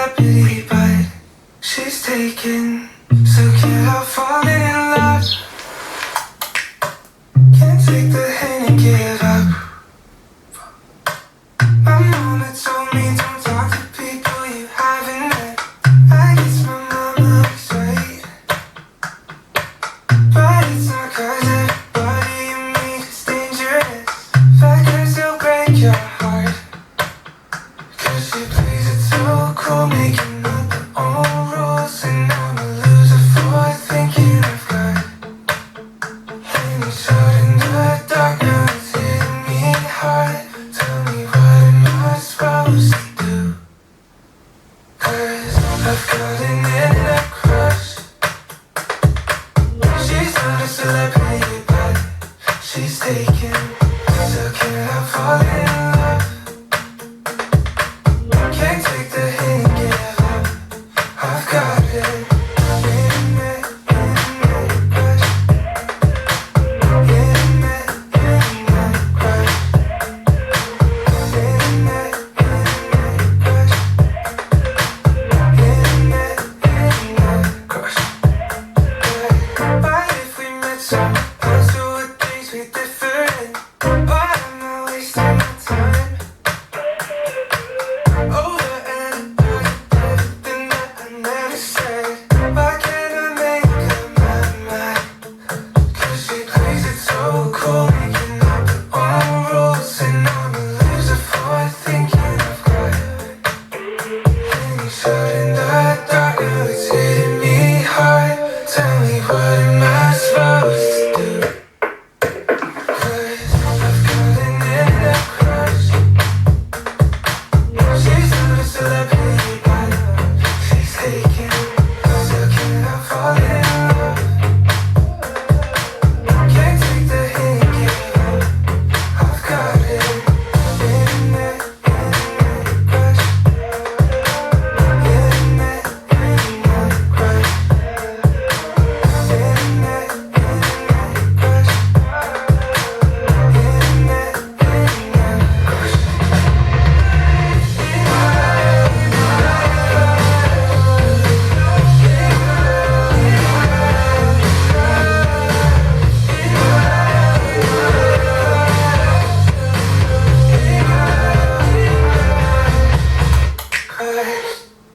celebrity, but she's taken. So can't help falling in love. Can't take the hint and give up. My mama told me don't talk to people you haven't met. I guess my mama was right, but it's not 'cause everybody you meet is dangerous. Factors will break your heart, 'cause she plays it so cool, making up her own rules. And I'm a loser for thinking I've got any shot in the dark. Now it's hitting me hard. Tell me, what am I supposed to do? 'Cause I've got an internet crush. She's not a celebrity, but she's taken. So can't help falling in love. Can't take the hint and give up. I've got it. Internet crush. Internet crush. Internet crush. Internet crush. But if we met someone else who would things be different, but I'm not wasting my time over and about everything that I never said. Why can't I make up my mind? 'Cause she plays it so cool, making up her own rules. And I'm a loser for thinking I've got any shot in the dark. Now it's